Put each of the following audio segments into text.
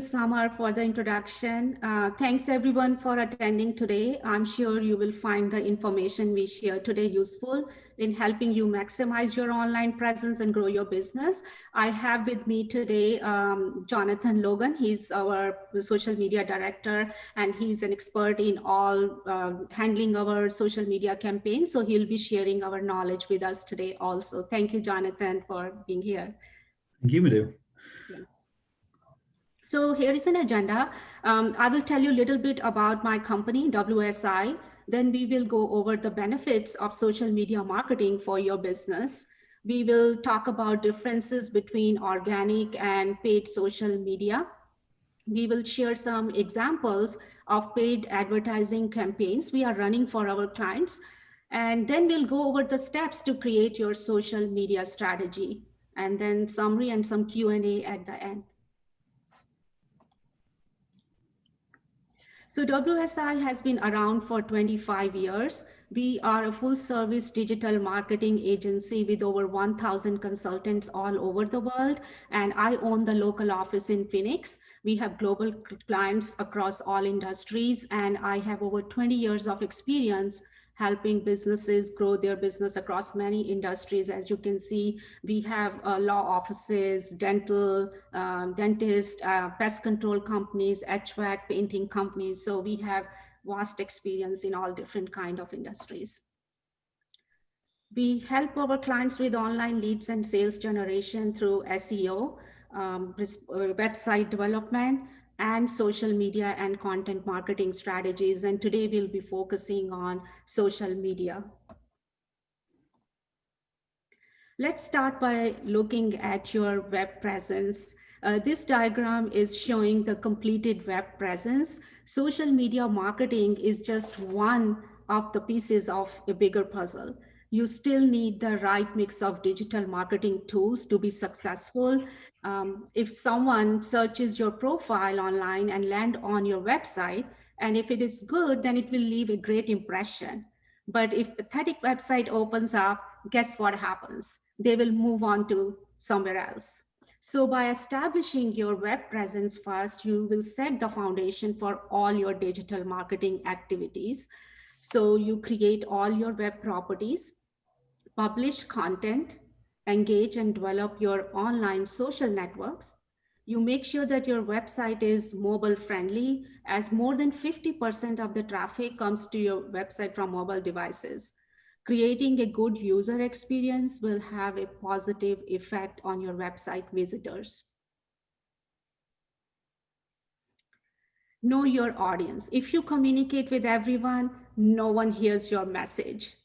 Samar, for the introduction. Thanks everyone for attending today. I'm sure you will find the information we share today useful in helping you maximize your online presence and grow your business. I have with me today Jonathan Logan. He's our social media director and he's an expert in all handling our social media campaigns. So he'll be sharing our knowledge with us today also. Thank you, Jonathan, for being here. Thank you, Madhu. Yes. So here is an agenda. I will tell you a little bit about my company, WSI. Then we will go over the benefits of social media marketing for your business. We will talk about differences between organic and paid social media. We will share some examples of paid advertising campaigns we are running for our clients. And then we'll go over the steps to create your social media strategy. And then summary and some Q&A at the end. So WSI has been around for 25 years. We are a full service digital marketing agency with over 1,000 consultants all over the world. And I own the local office in Phoenix. We have global clients across all industries. And I have over 20 years of experience helping businesses grow their business across many industries. As you can see, we have law offices, dental, dentist, pest control companies, HVAC, painting companies. So we have vast experience in all different kind of industries. We help our clients with online leads and sales generation through SEO, website development, and social media and content marketing strategies. And today we'll be focusing on social media. Let's start by looking at your web presence. This diagram is showing the completed web presence. Social media marketing is just one of the pieces of a bigger puzzle. You still need the right mix of digital marketing tools to be successful. If someone searches your profile online and land on your website, and if it is good, then it will leave a great impression. But if pathetic website opens up, guess what happens? They will move on to somewhere else. So by establishing your web presence first, you will set the foundation for all your digital marketing activities. So you create all your web properties, publish content, engage and develop your online social networks. You make sure that your website is mobile friendly, as more than 50% of the traffic comes to your website from mobile devices. Creating a good user experience will have a positive effect on your website visitors. Know your audience. If you communicate with everyone, no one hears your message.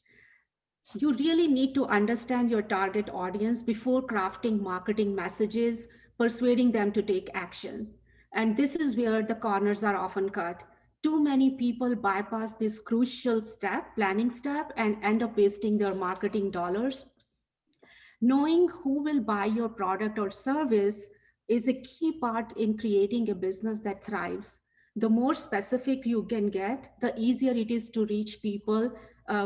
You really need to understand your target audience before crafting marketing messages, persuading them to take action. And this is where the corners are often cut. Too many people bypass this crucial step, planning step, and end up wasting their marketing dollars. Knowing who will buy your product or service is a key part in creating a business that thrives. The more specific you can get, the easier it is to reach people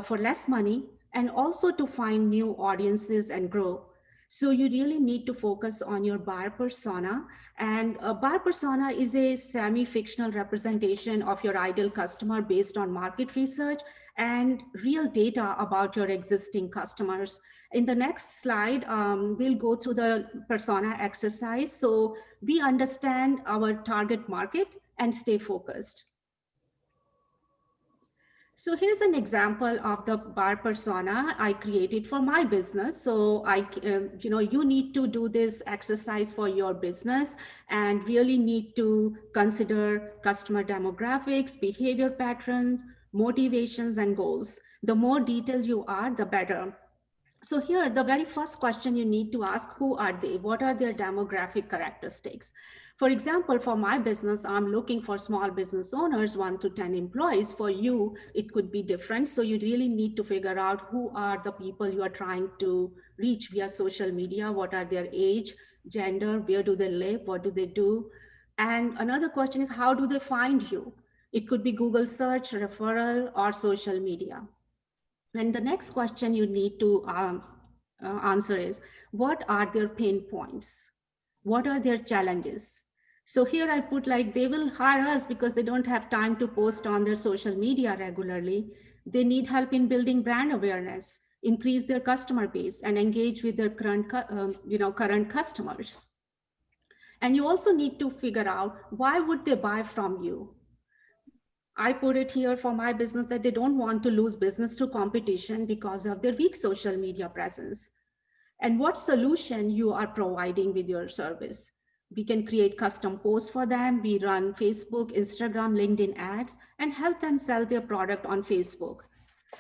for less money and also to find new audiences and grow. So you really need to focus on your buyer persona. And a buyer persona is a semi-fictional representation of your ideal customer based on market research and real data about your existing customers. In the next slide, we'll go through the persona exercise so we understand our target market and stay focused. So here's an example of the bar persona I created for my business. So you need to do this exercise for your business and really need to consider customer demographics, behavior patterns, motivations, and goals. The more detailed you are, the better. So here, the very first question you need to ask, who are they? What are their demographic characteristics? For example, for my business, I'm looking for small business owners, 1 to 10 employees. For you, it could be different. So you really need to figure out who are the people you are trying to reach via social media. What are their age, gender, where do they live, what do they do? And another question is, how do they find you? It could be Google search, referral, or social media. And the next question you need to answer is, what are their pain points? What are their challenges? So here I put like they will hire us because they don't have time to post on their social media regularly. They need help in building brand awareness, increase their customer base, and engage with their current customers. And you also need to figure out why would they buy from you. I put it here for my business that they don't want to lose business to competition because of their weak social media presence. And what solution you are providing with your service. We can create custom posts for them. We run Facebook, Instagram, LinkedIn ads and help them sell their product on Facebook.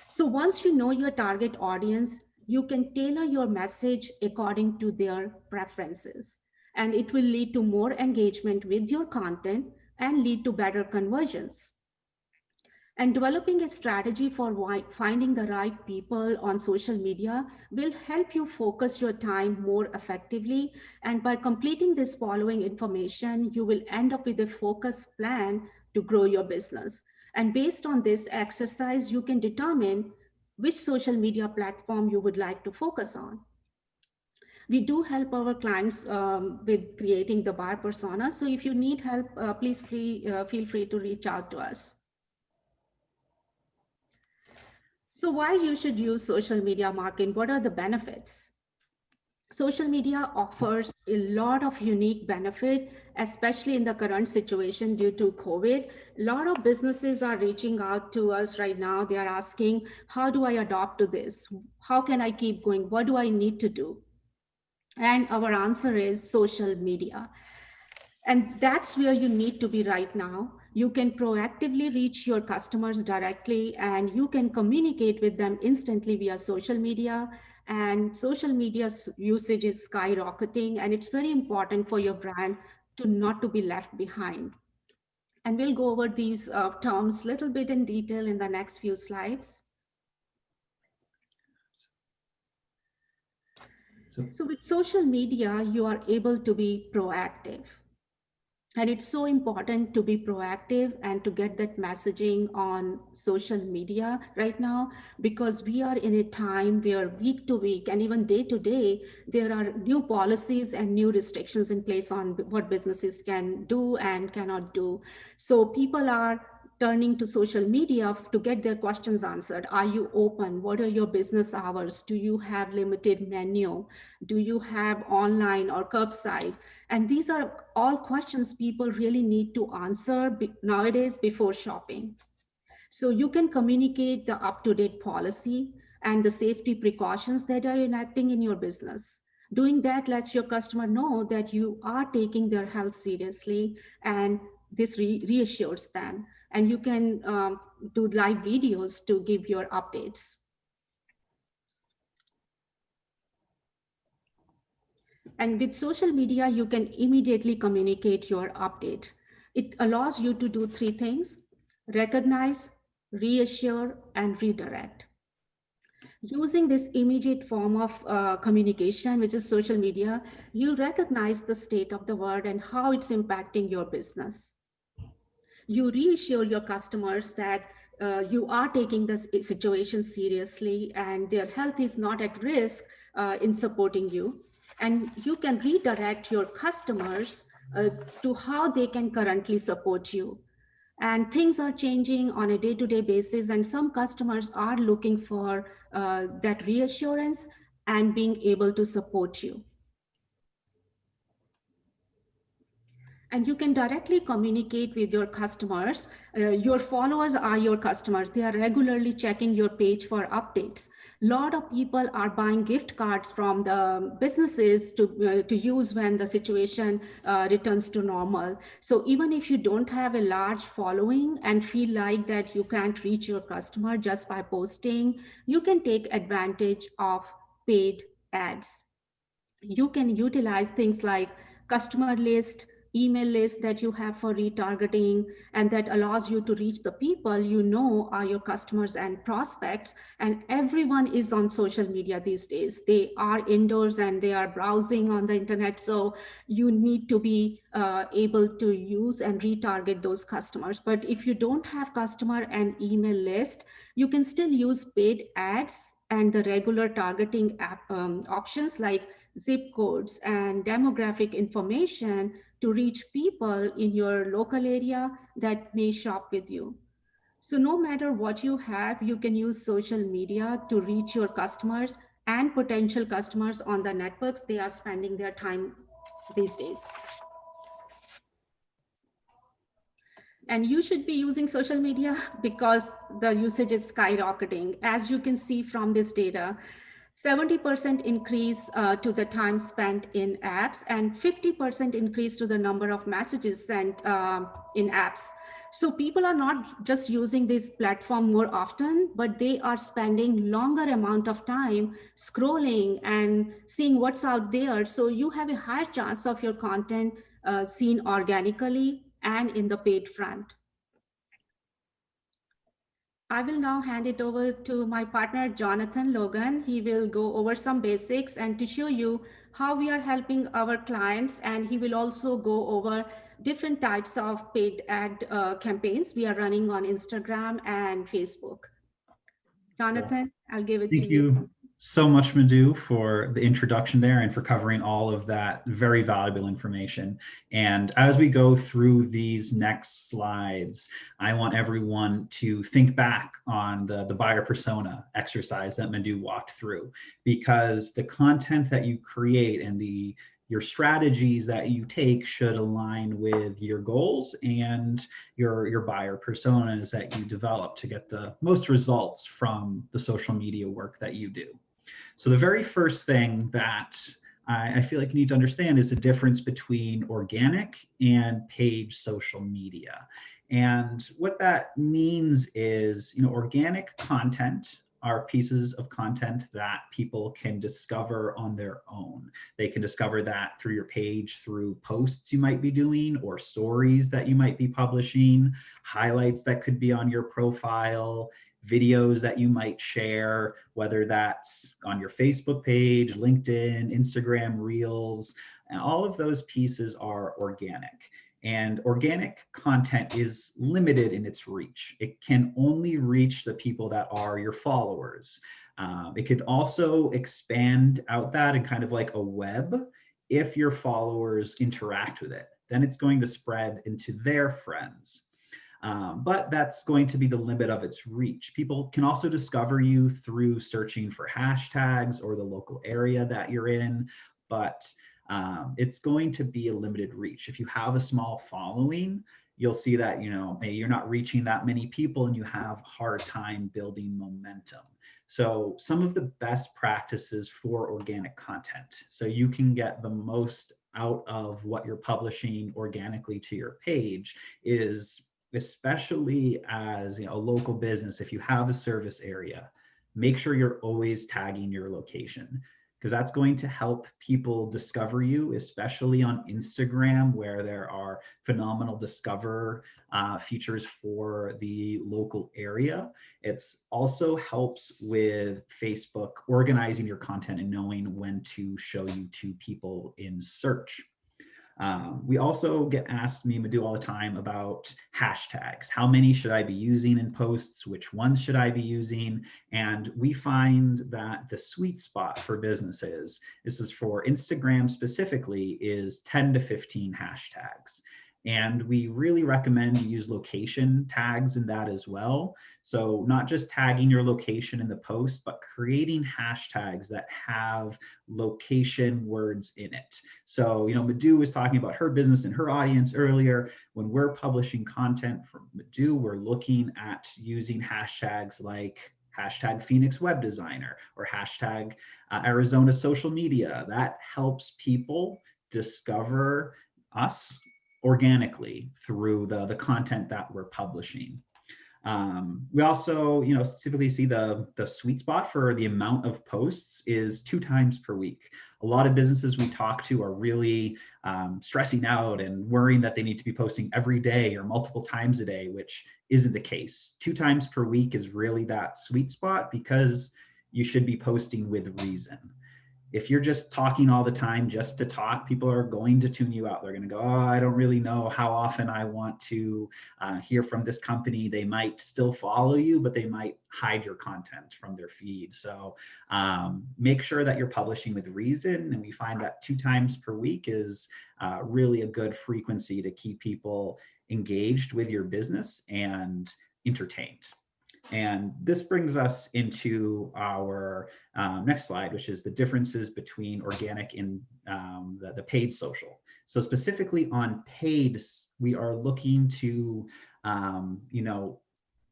So once you know your target audience, you can tailor your message according to their preferences. And it will lead to more engagement with your content and lead to better conversions. And developing a strategy for finding the right people on social media will help you focus your time more effectively. And by completing this following information, you will end up with a focused plan to grow your business. And based on this exercise, you can determine which social media platform you would like to focus on. We do help our clients with creating the buyer persona. So if you need help, please feel free to reach out to us. So why you should use social media marketing? What are the benefits? Social media offers a lot of unique benefit, especially in the current situation due to COVID. A lot of businesses are reaching out to us right now. They are asking, how do I adopt to this? How can I keep going? What do I need to do? And our answer is social media. And that's where you need to be right now. You can proactively reach your customers directly and you can communicate with them instantly via social media. And social media usage is skyrocketing, and it's very important for your brand to not to be left behind. And we'll go over these terms a little bit in detail in the next few slides. So with social media, you are able to be proactive. And it's so important to be proactive and to get that messaging on social media right now, because we are in a time where week to week and even day to day, there are new policies and new restrictions in place on what businesses can do and cannot do. So people are turning to social media to get their questions answered. Are you open? What are your business hours? Do you have limited menu? Do you have online or curbside? And these are all questions people really need to answer nowadays before shopping. So you can communicate the up-to-date policy and the safety precautions that are enacting in your business. Doing that lets your customer know that you are taking their health seriously, and this reassures them. And you can do live videos to give your updates. And with social media, you can immediately communicate your update. It allows you to do three things: recognize, reassure, and redirect. Using this immediate form of communication, which is social media, you recognize the state of the world and how it's impacting your business. You reassure your customers that you are taking this situation seriously and their health is not at risk in supporting you. And you can redirect your customers to how they can currently support you. And things are changing on a day-to-day basis, and some customers are looking for that reassurance and being able to support you. And you can directly communicate with your customers. Your followers are your customers. They are regularly checking your page for updates. A lot of people are buying gift cards from the businesses to use when the situation returns to normal. So even if you don't have a large following and feel like that you can't reach your customer just by posting, you can take advantage of paid ads. You can utilize things like customer list, email list that you have for retargeting, and that allows you to reach the people you know are your customers and prospects. And everyone is on social media these days. They are indoors and they are browsing on the internet. So you need to be able to use and retarget those customers. But if you don't have customer and email list, you can still use paid ads and the regular targeting options like zip codes and demographic information to reach people in your local area that may shop with you. So, no matter what you have, you can use social media to reach your customers and potential customers on the networks they are spending their time these days. And you should be using social media because the usage is skyrocketing. As you can see from this data, 70% increase to the time spent in apps and 50% increase to the number of messages sent in apps. So people are not just using this platform more often, but they are spending longer amount of time scrolling and seeing what's out there. So you have a higher chance of your content seen organically and in the paid front. I will now hand it over to my partner, Jonathan Logan. He will go over some basics and to show you how we are helping our clients. And he will also go over different types of paid ad campaigns we are running on Instagram and Facebook. Well, Jonathan, I'll give it to thank you. you so much, Madhu, for the introduction there and for covering all of that very valuable information. And as we go through these next slides, I want everyone to think back on the buyer persona exercise that Madhu walked through, because the content that you create and your strategies that you take should align with your goals and your buyer personas that you develop to get the most results from the social media work that you do. So the very first thing that I feel like you need to understand is the difference between organic and paid social media. And what that means is, organic content are pieces of content that people can discover on their own. They can discover that through your page, through posts you might be doing or stories that you might be publishing, highlights that could be on your profile, videos that you might share, whether that's on your Facebook page, LinkedIn, Instagram Reels, and all of those pieces are organic. And organic content is limited in its reach. It can only reach the people that are your followers. It could also expand out that and kind of like a web if your followers interact with it. Then it's going to spread into their friends. But that's going to be the limit of its reach. People can also discover you through searching for hashtags or the local area that you're in, but it's going to be a limited reach. If you have a small following, you'll see that, maybe you're not reaching that many people and you have a hard time building momentum. So some of the best practices for organic content, so you can get the most out of what you're publishing organically to your page, is, especially as a local business, if you have a service area, make sure you're always tagging your location, because that's going to help people discover you, especially on Instagram, where there are phenomenal discover features for the local area. It's also helps with Facebook organizing your content and knowing when to show you to people in search. We also get asked, me and Madhu, all the time about hashtags. How many should I be using in posts? Which ones should I be using? And we find that the sweet spot for businesses, this is for Instagram specifically, is 10 to 15 hashtags. And we really recommend you use location tags in that as well. So not just tagging your location in the post, but creating hashtags that have location words in it. So, Madhu was talking about her business and her audience earlier. When we're publishing content from Madhu, we're looking at using hashtags like hashtag Phoenix Web Designer or hashtag Arizona Social Media. That helps people discover us organically through the content that we're publishing. We also, typically see the sweet spot for the amount of posts is 2 times per week. A lot of businesses we talk to are really stressing out and worrying that they need to be posting every day or multiple times a day, which isn't the case. 2 times per week is really that sweet spot, because you should be posting with reason. If you're just talking all the time just to talk, people are going to tune you out. They're going to go, oh, I don't really know how often I want to hear from this company. They might still follow you, but they might hide your content from their feed. So make sure that you're publishing with reason. And we find that 2 times per week is really a good frequency to keep people engaged with your business and entertained. And this brings us into our next slide, which is the differences between organic and the paid social. So specifically on paid, we are looking to,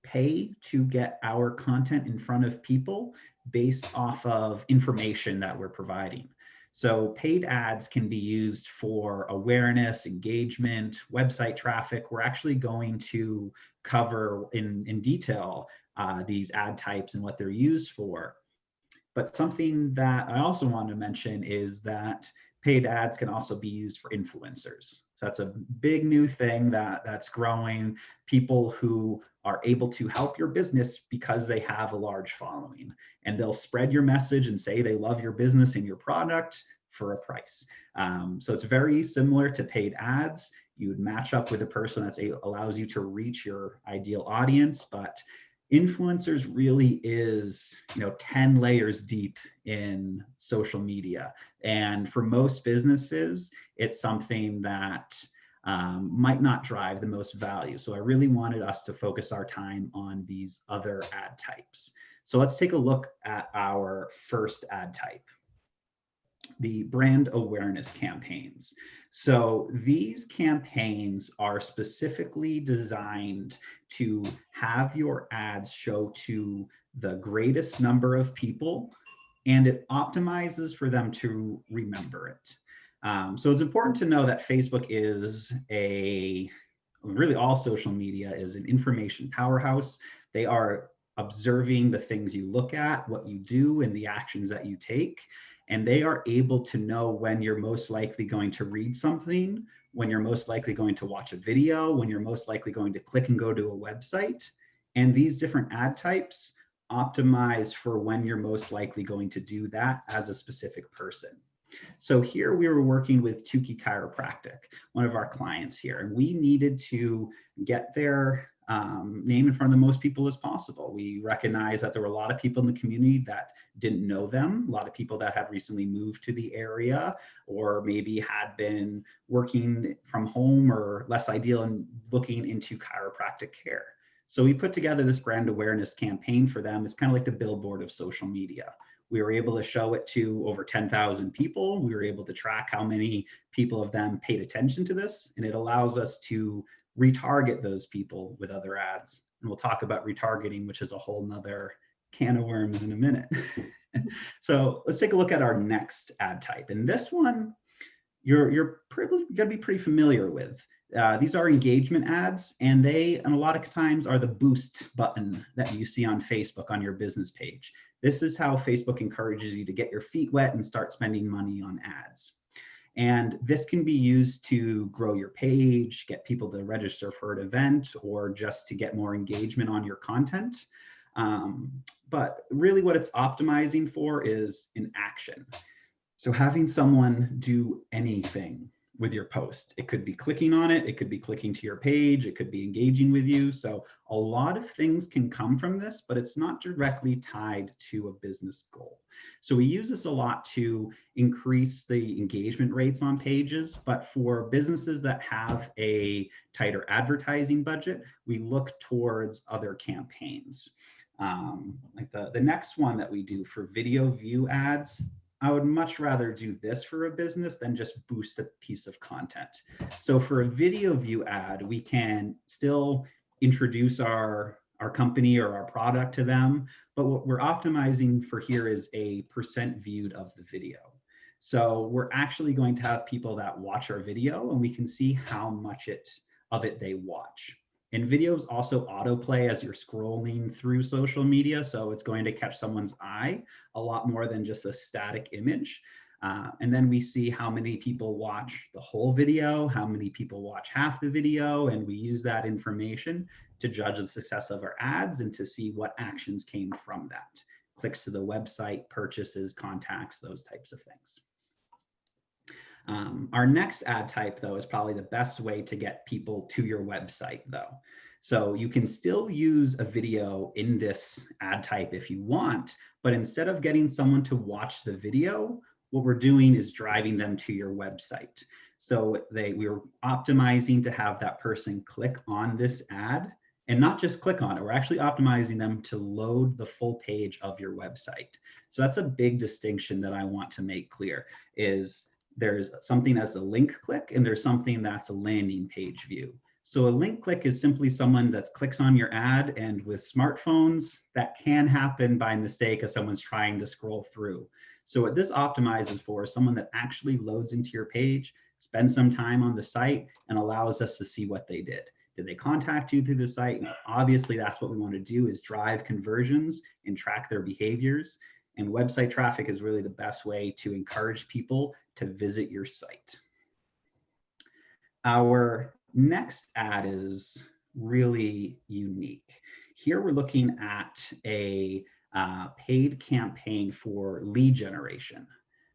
pay to get our content in front of people based off of information that we're providing. So paid ads can be used for awareness, engagement, website traffic. We're actually going to cover in detail these ad types and what they're used for. But something that I also want to mention is that paid ads can also be used for influencers. So that's a big new thing that's growing. People who are able to help your business because they have a large following, and they'll spread your message and say they love your business and your product for a price. So it's very similar to paid ads. You would match up with a person that allows you to reach your ideal audience, but influencers really is 10 layers deep in social media, and for most businesses it's something that might not drive the most value. So I really wanted us to focus our time on these other ad types. So let's take a look at our first ad type, the brand awareness campaigns. So these campaigns are specifically designed to have your ads show to the greatest number of people, and it optimizes for them to remember it. So it's important to know that Facebook is really all social media is an information powerhouse. They are observing the things you look at, what you do, and the actions that you take. And they are able to know when you're most likely going to read something, when you're most likely going to watch a video, when you're most likely going to click and go to a website. And these different ad types optimize for when you're most likely going to do that as a specific person. So here we were working with Tukey Chiropractic, one of our clients here, and we needed to get their name in front of the most people as possible. We recognized that there were a lot of people in the community that didn't know them, a lot of people that had recently moved to the area, or maybe had been working from home or less ideal and looking into chiropractic care. So we put together this brand awareness campaign for them. It's kind of like the billboard of social media. We were able to show it to over 10,000 people. We were able to track how many people of them paid attention to this, and it allows us to retarget those people with other ads. And we'll talk about retargeting, which is a whole nother can of worms in a minute. So let's take a look at our next ad type. And this one, you're probably going to be pretty familiar with. These are engagement ads, and they, and a lot of times, are the boost button that you see on Facebook on your business page. This is how Facebook encourages you to get your feet wet and start spending money on ads. And this can be used to grow your page, get people to register for an event, or just to get more engagement on your content. But really what it's optimizing for is an action. So having someone do anything with your post, it could be clicking on it, it could be clicking to your page, it could be engaging with you. So a lot of things can come from this, but it's not directly tied to a business goal. So we use this a lot to increase the engagement rates on pages, but for businesses that have a tighter advertising budget, we look towards other campaigns. Like the next one that we do for video view ads, I would much rather do this for a business than just boost a piece of content. So for a video view ad, we can still introduce our company or our product to them, but what we're optimizing for here is a percent viewed of the video. So we're actually going to have people that watch our video, and we can see how much of it they watch. And videos also autoplay as you're scrolling through social media, so it's going to catch someone's eye a lot more than just a static image. And then we see how many people watch the whole video, how many people watch half the video, and we use that information to judge the success of our ads and to see what actions came from that. clicks to the website, purchases, contacts, those types of things. Our next ad type, though, is probably the best way to get people to your website, though. So you can still use a video in this ad type if you want, but instead of getting someone to watch the video, what we're doing is driving them to your website. So we're optimizing to have that person click on this ad and not just click on it. We're actually optimizing them to load the full page of your website. So that's a big distinction that I want to make clear is there's something as a link click and there's something that's a landing page view. So a link click is simply someone that clicks on your ad, and with smartphones, that can happen by mistake as someone's trying to scroll through. So what this optimizes for is someone that actually loads into your page, spends some time on the site, and allows us to see what they did. Did they contact you through the site? And obviously, that's what we want to do is drive conversions and track their behaviors. And website traffic is really the best way to encourage people to visit your site. Our next ad is really unique. Here we're looking at a paid campaign for lead generation.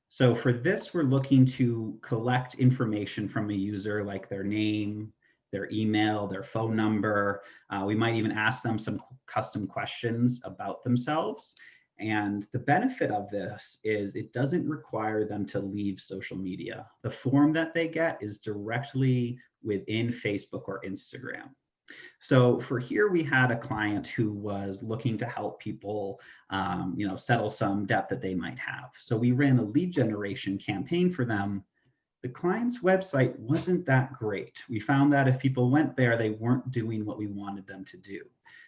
So for this, we're looking to collect information from a user like their name, their email, their phone number. We might even ask them some custom questions about themselves. And the benefit of this is it doesn't require them to leave social media. The form that they get is directly within Facebook or Instagram. So for here, we had a client who was looking to help people, settle some debt that they might have. So we ran a lead generation campaign for them. The client's website wasn't that great. We found that if people went there, they weren't doing what we wanted them to do.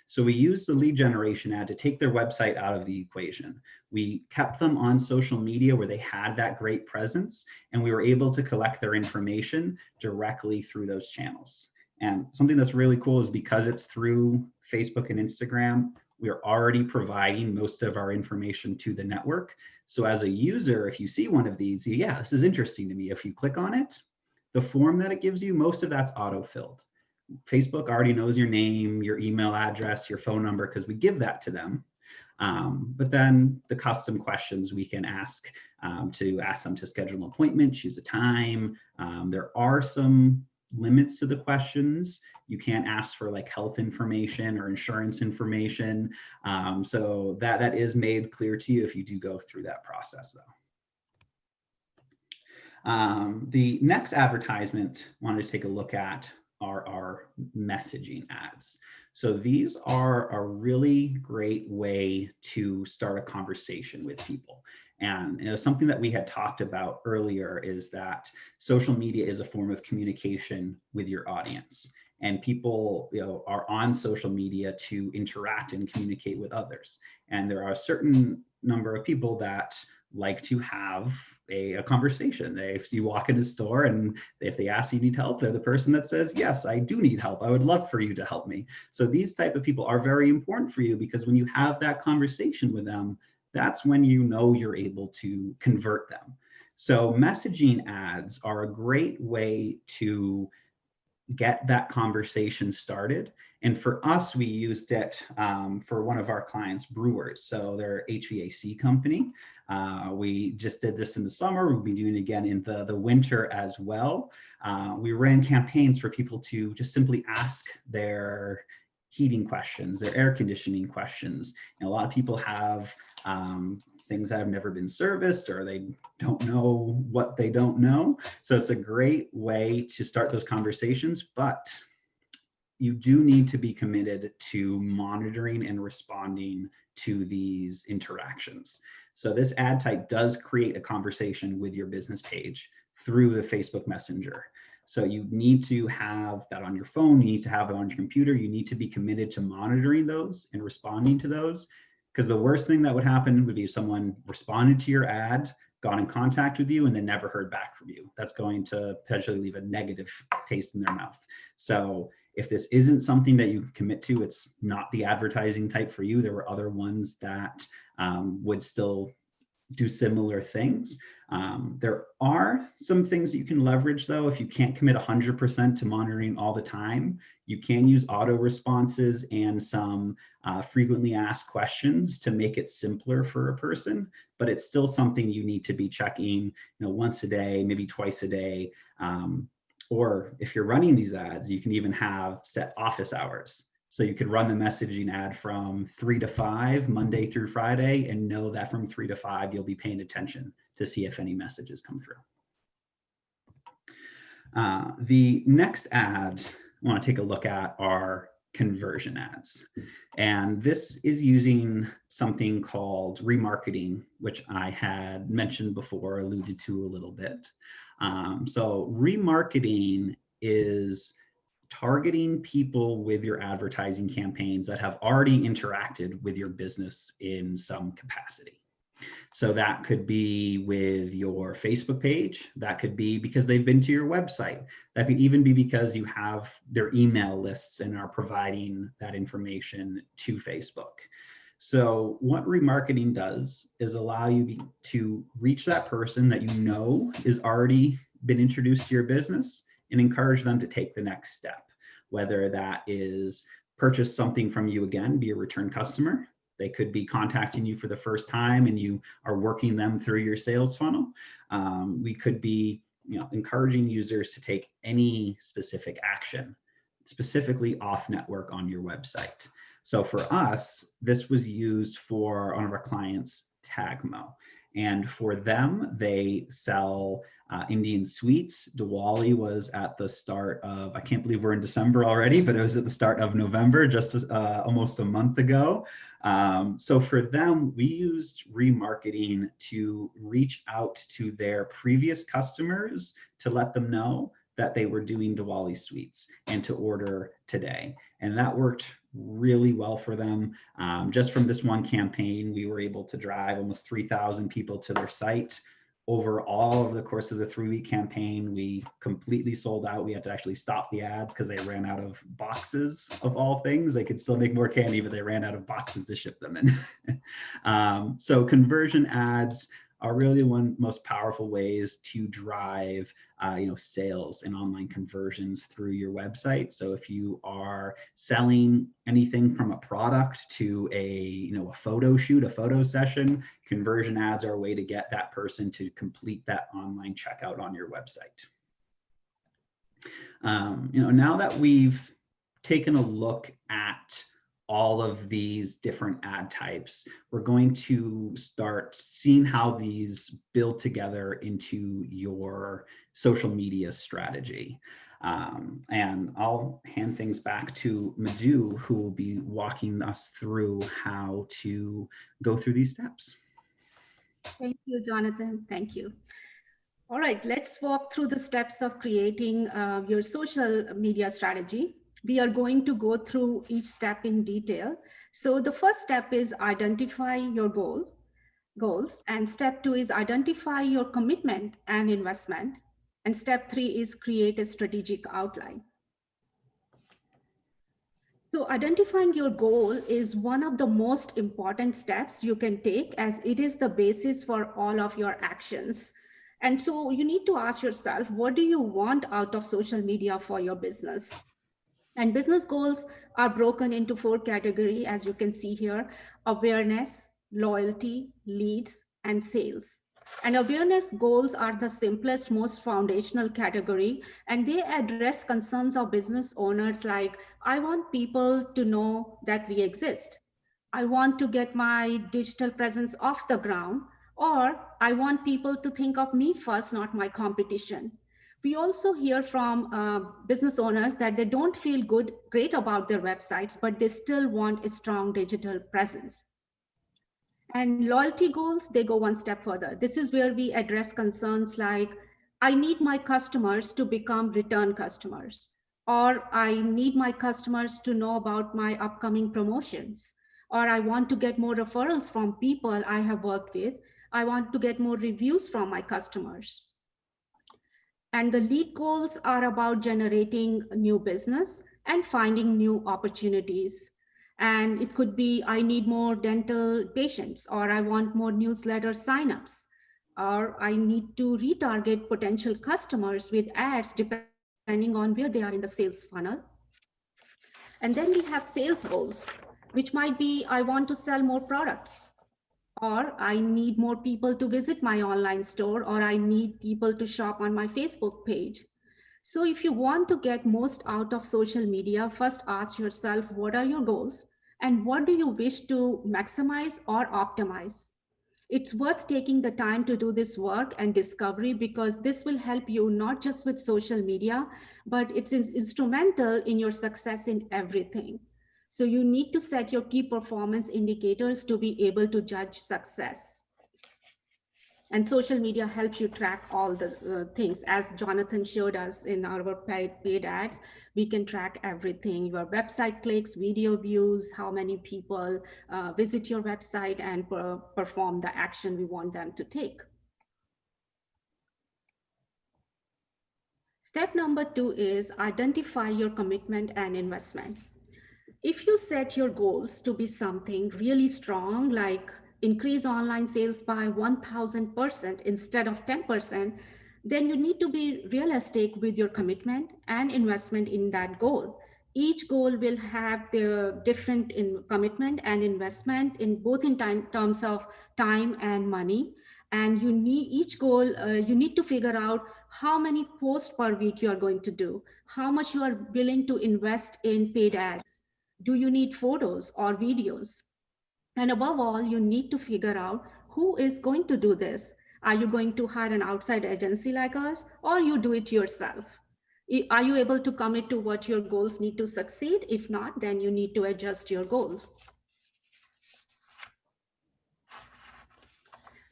So we used the lead generation ad to take their website out of the equation. We kept them on social media where they had that great presence, and we were able to collect their information directly through those channels. And something that's really cool is because it's through Facebook and Instagram, we are already providing most of our information to the network. So as a user, if you see one of these, yeah, this is interesting to me. If you click on it, the form that it gives you, most of that's auto-filled. Facebook already knows your name, your email address, your phone number, because we give that to them. But then the custom questions we can ask to ask them to schedule an appointment, choose a time. There are some limits to the questions. You can't ask for like health information or insurance information. So that is made clear to you if you do go through that process though. The next advertisement I wanted to take a look at are our messaging ads. So these are a really great way to start a conversation with people. And something that we had talked about earlier is that social media is a form of communication with your audience. And people are on social media to interact and communicate with others. And there are a certain number of people that like to have a conversation. If you walk in a store and if they ask you need help, they're the person that says, yes, I do need help. I would love for you to help me. So these type of people are very important for you because when you have that conversation with them, that's when you know you're able to convert them. So messaging ads are a great way to get that conversation started. And for us, we used it for one of our clients, Brewers. So they're HVAC company. We just did this in the summer. We'll be doing it again in the winter as well. We ran campaigns for people to just simply ask their heating questions, their air conditioning questions. And a lot of people have things that have never been serviced or they don't know what they don't know. So it's a great way to start those conversations, but you do need to be committed to monitoring and responding to these interactions. So this ad type does create a conversation with your business page through the Facebook Messenger. So you need to have that on your phone, you need to have it on your computer, you need to be committed to monitoring those and responding to those. Because the worst thing that would happen would be if someone responded to your ad, got in contact with you, and then never heard back from you. That's going to potentially leave a negative taste in their mouth. So if this isn't something that you commit to, it's not the advertising type for you. There were other ones that would still do similar things. There are some things that you can leverage though. If you can't commit 100% to monitoring all the time, you can use auto responses and some frequently asked questions to make it simpler for a person, but it's still something you need to be checking, once a day, maybe twice a day. Or if you're running these ads, you can even have set office hours. So you could run the messaging ad from 3 to 5, Monday through Friday, and know that from 3 to 5, you'll be paying attention to see if any messages come through. The next ad I want to take a look at are conversion ads. And this is using something called remarketing, which I had mentioned before, alluded to a little bit. So remarketing is targeting people with your advertising campaigns that have already interacted with your business in some capacity. So that could be with your Facebook page. That could be because they've been to your website. That could even be because you have their email lists and are providing that information to Facebook. So what remarketing does is allow you to reach that person that you know is already been introduced to your business and encourage them to take the next step, whether that is purchase something from you again, be a return customer. They could be contacting you for the first time and you are working them through your sales funnel. We could be encouraging users to take any specific action, specifically off network on your website. So for us, this was used for one of our clients, Tagmo. And for them, they sell Indian sweets. Diwali was at the start of, I can't believe we're in December already, but it was at the start of November, just almost a month ago. So for them, we used remarketing to reach out to their previous customers to let them know that they were doing Diwali sweets and to order today. And that worked really well for them. Just from this one campaign, we were able to drive almost 3,000 people to their site. Over all of the course of the 3-week campaign, we completely sold out. We had to actually stop the ads because they ran out of boxes of all things. They could still make more candy, but they ran out of boxes to ship them in. So conversion ads are really one of the most powerful ways to drive sales and online conversions through your website. So if you are selling anything from a product to a photo shoot, a photo session, conversion ads are a way to get that person to complete that online checkout on your website. Now that we've taken a look at all of these different ad types, we're going to start seeing how these build together into your social media strategy. And I'll hand things back to Madhu, who will be walking us through how to go through these steps. Thank you, Jonathan. Thank you. All right, let's walk through the steps of creating your social media strategy. We are going to go through each step in detail. So the first step is identify your goals, and step 2 is identify your commitment and investment, and step 3 is create a strategic outline. So identifying your goal is one of the most important steps you can take, as it is the basis for all of your actions. And so you need to ask yourself, what do you want out of social media for your business? And business goals are broken into 4 categories, as you can see here: awareness, loyalty, leads, and sales. And awareness goals are the simplest, most foundational category, and they address concerns of business owners like, I want people to know that we exist. I want to get my digital presence off the ground, or I want people to think of me first, not my competition. We also hear from business owners that they don't feel great about their websites, but they still want a strong digital presence. And loyalty goals, they go one step further. This is where we address concerns like, I need my customers to become return customers, or I need my customers to know about my upcoming promotions, or I want to get more referrals from people I have worked with. I want to get more reviews from my customers. And the lead goals are about generating new business and finding new opportunities. And it could be, I need more dental patients, or I want more newsletter signups. or I need to retarget potential customers with ads depending on where they are in the sales funnel. And then we have sales goals, which might be I want to sell more products, or I need more people to visit my online store, or I need people to shop on my Facebook page. So, if you want to get most out of social media, first ask yourself what are your goals and what do you wish to maximize or optimize. It's worth taking the time to do this work and discovery because this will help you not just with social media, but it's instrumental in your success in everything. So you need to set your key performance indicators to be able to judge success. And social media helps you track all the things. As Jonathan showed us in our paid ads, we can track everything: your website clicks, video views, how many people visit your website and perform the action we want them to take. Step number 2 is identify your commitment and investment. If you set your goals to be something really strong, like increase online sales by 1000% instead of 10%, then you need to be realistic with your commitment and investment in that goal. Each goal will have the different in commitment and investment in both in terms of time and money. And you need each goal, you need to figure out how many posts per week you are going to do, how much you are willing to invest in paid ads. Do you need photos or videos? And above all, you need to figure out who is going to do this. Are you going to hire an outside agency like us, or you do it yourself? Are you able to commit to what your goals need to succeed? If not, then you need to adjust your goals.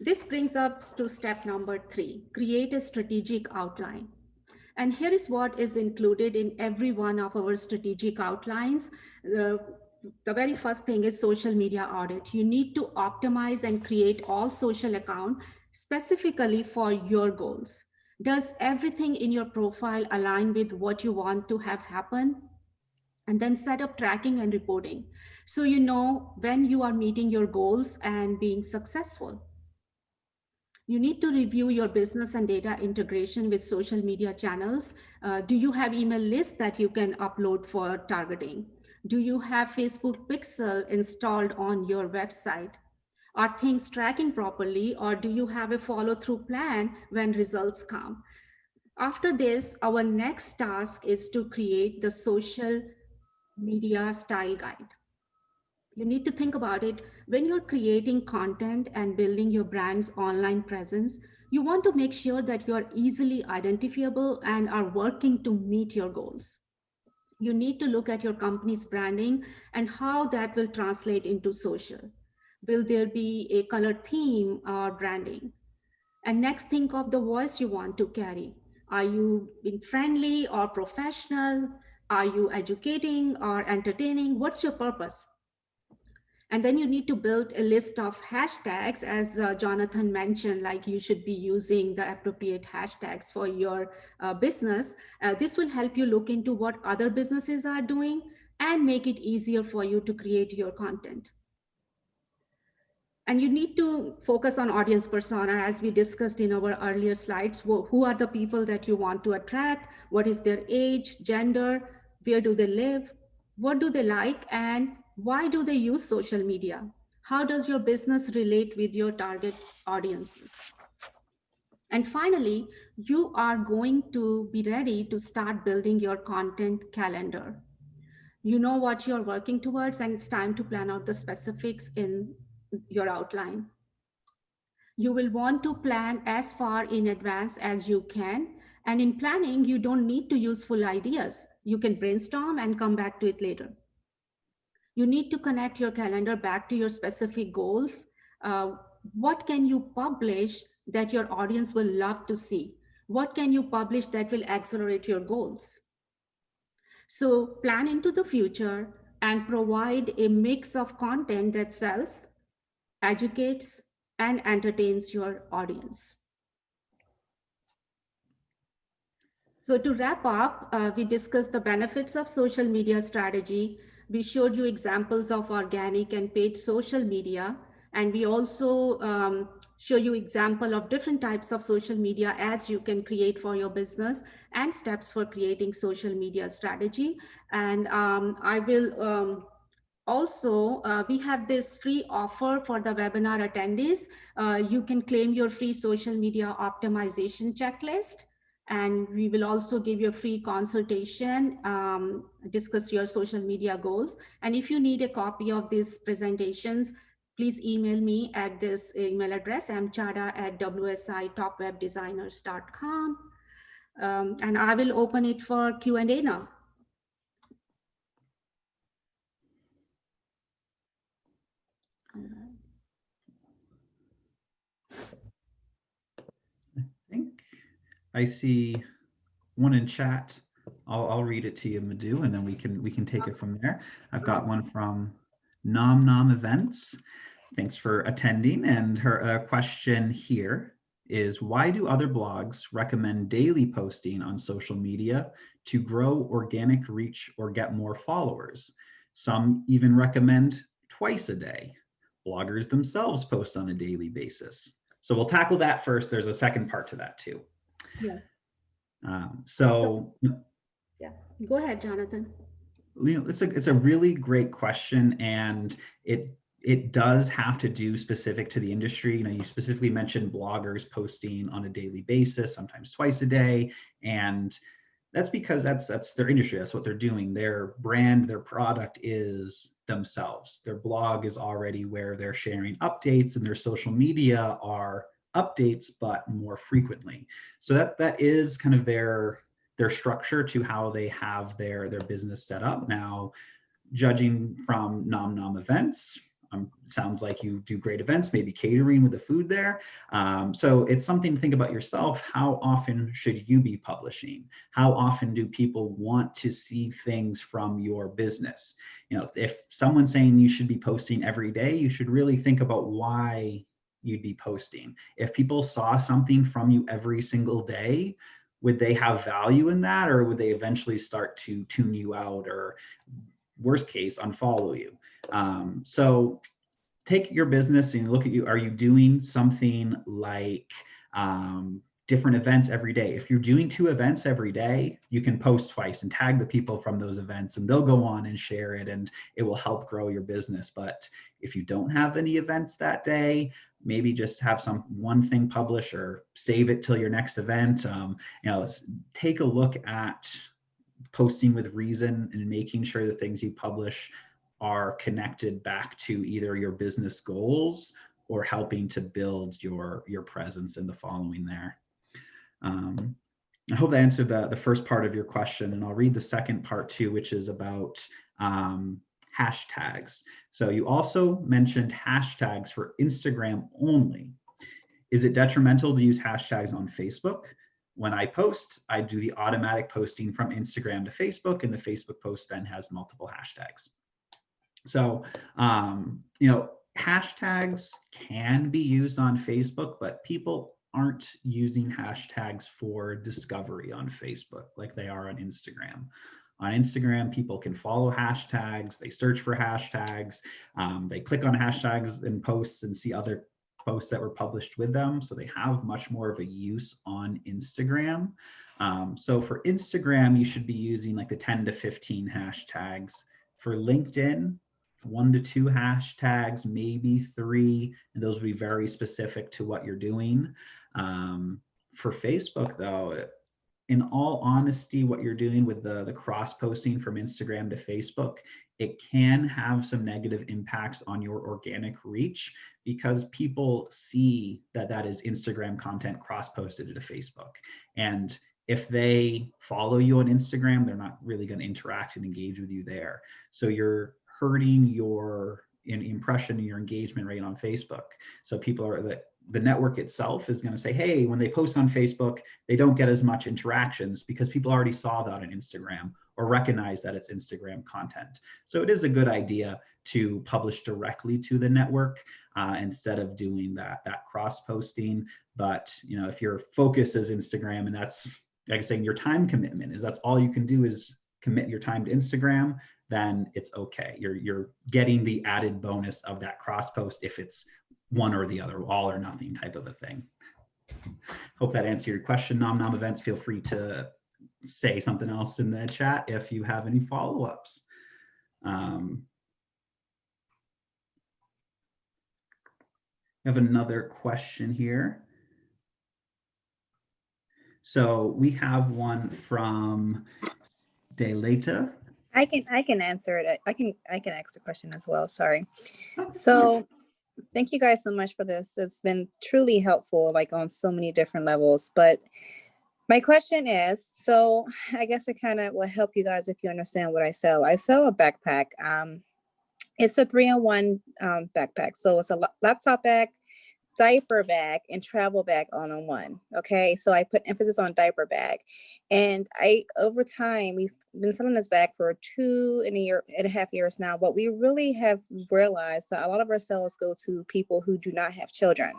This brings us to step number 3, create a strategic outline. And here is what is included in every one of our strategic outlines. The very first thing is social media audit. You need to optimize and create all social accounts specifically for your goals. Does everything in your profile align with what you want to have happen? And then set up tracking and reporting so you know when you are meeting your goals and being successful. You need to review your business and data integration with social media channels. Do you have email lists that you can upload for targeting? Do you have Facebook Pixel installed on your website? Are things tracking properly, or do you have a follow through plan when results come? After this, our next task is to create the social media style guide. You need to think about it. When you're creating content and building your brand's online presence, you want to make sure that you are easily identifiable and are working to meet your goals. You need to look at your company's branding and how that will translate into social. Will there be a color theme or branding? And next, think of the voice you want to carry. Are you being friendly or professional? Are you educating or entertaining? What's your purpose? And then you need to build a list of hashtags, as Jonathan mentioned, like you should be using the appropriate hashtags for your business. This will help you look into what other businesses are doing and make it easier for you to create your content. And you need to focus on audience persona, as we discussed in our earlier slides. Who are the people that you want to attract? What is their age, gender? Where do they live? What do they like? And why do they use social media? How does your business relate with your target audiences? And finally, you are going to be ready to start building your content calendar. You know what you're working towards, and it's time to plan out the specifics in your outline. You will want to plan as far in advance as you can. And in planning, you don't need to use full ideas. You can brainstorm and come back to it later. You need to connect your calendar back to your specific goals. Uh, what can you publish that your audience will love to see? What can you publish that will accelerate your goals? So plan into the future and provide a mix of content that sells, educates, and entertains your audience. So to wrap up, we discussed the benefits of social media strategy. We showed you examples of organic and paid social media. And we also show you example of different types of social media ads you can create for your business and steps for creating social media strategy. And I will also, we have this free offer for the webinar attendees. You can claim your free social media optimization checklist, and we will also give you a free consultation, discuss your social media goals. And if you need a copy of these presentations, please email me at this email address, mchada@wsitopwebdesigners.com. And I will open it for Q&A now. I think I see one in chat. I'll read it to you, Madhu, and then we can take it from there. I've got one from Nom Nom Events. Thanks for attending. And her question here is, why do other blogs recommend daily posting on social media to grow organic reach or get more followers? Some even recommend twice a day. Bloggers themselves post on a daily basis. So we'll tackle that first. There's a second part to that too. Yes. So Yeah, go ahead, Jonathan. it's a really great question, and it does have to do specific to the industry. You specifically mentioned bloggers posting on a daily basis, sometimes twice a day, and that's because that's their industry. That's what they're doing. Their brand, their product is themselves. Their blog is already where they're sharing updates, and their social media are updates, but more frequently. So that is kind of their structure to how they have their business set up. Now, judging from Nom Nom Events, sounds like you do great events, maybe catering with the food there. So it's something to think about yourself. How often should you be publishing? How often do people want to see things from your business? If someone's saying you should be posting every day, you should really think about why you'd be posting. If people saw something from you every single day, would they have value in that, or would they eventually start to tune you out, or worst case, unfollow you? So take your business and look at you. Are you doing something like different events every day? If you're doing 2 events every day, you can post twice and tag the people from those events, and they'll go on and share it, and it will help grow your business. But if you don't have any events that day, maybe just have one thing publish, or save it till your next event. Take a look at posting with reason and making sure the things you publish are connected back to either your business goals or helping to build your presence in the following there. I hope that answered the first part of your question, and I'll read the second part too, which is about hashtags. So you also mentioned hashtags for Instagram only. Is it detrimental to use hashtags on Facebook? When I post, I do the automatic posting from Instagram to Facebook, and the Facebook post then has multiple hashtags. So, hashtags can be used on Facebook, but people aren't using hashtags for discovery on Facebook like they are on Instagram. On Instagram, people can follow hashtags, they search for hashtags, they click on hashtags and posts and see other posts that were published with them. So they have much more of a use on Instagram. So for Instagram, you should be using like the 10 to 15 hashtags. For LinkedIn, 1 to 2 hashtags, maybe 3, and those will be very specific to what you're doing. For Facebook, though, in all honesty, what you're doing with the cross posting from Instagram to Facebook, it can have some negative impacts on your organic reach, because people see that is Instagram content cross posted to Facebook. And if they follow you on Instagram, they're not really going to interact and engage with you there. So you're hurting your impression and your engagement rate on Facebook. So people are the network itself is going to say, hey, when they post on Facebook, they don't get as much interactions because people already saw that on Instagram or recognize that it's Instagram content. So it is a good idea to publish directly to the network instead of doing that cross posting. But if your focus is Instagram, and that's like saying your time commitment is that's all you can do is commit your time to Instagram, then it's okay. You're getting the added bonus of that cross post if it's one or the other, all or nothing type of a thing. Hope that answered your question. Nom events, feel free to say something else in the chat if you have any follow-ups. I have another question here. So we have one from Deleta. I can answer it. I can ask the question as well. Sorry. Oh, So thank you guys so much for this. It's been truly helpful, like on so many different levels. But my question is, so I guess it kind of will help you guys if you understand what I sell. I sell a backpack. It's a 3-in-1 backpack. So it's a laptop bag, diaper bag, and travel bag all in one. Okay, so I put emphasis on diaper bag, and over time we've been selling this bag for 2.5 years now. But we really have realized that a lot of our sales go to people who do not have children.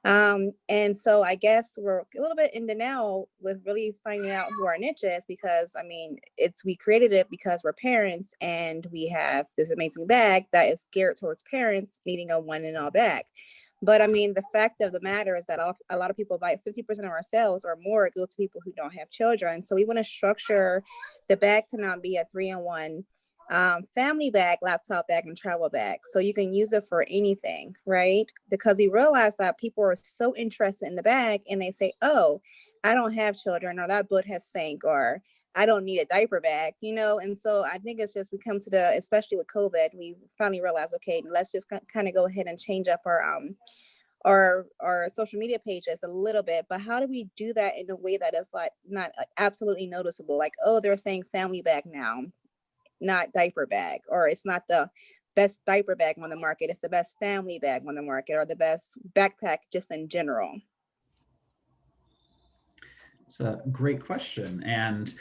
And so I guess we're a little bit in denial with really finding out who our niche is, because I mean, we created it because we're parents and we have this amazing bag that is geared towards parents needing a one and all bag. But I mean, the fact of the matter is that a lot of people, buy 50% of our sales or more, go to people who don't have children. So we want to structure the bag to not be a 3-in-1 family bag, laptop bag, and travel bag. So you can use it for anything, right? Because we realize that people are so interested in the bag and they say, oh, I don't have children, or that boat has sank, or I don't need a diaper bag, And so I think it's just, we come to especially with COVID, we finally realized, okay, let's just kind of go ahead and change up our social media pages a little bit. But how do we do that in a way that is like not absolutely noticeable? Like, oh, they're saying family bag now, not diaper bag, or it's not the best diaper bag on the market, it's the best family bag on the market, or the best backpack just in general. It's a great question. And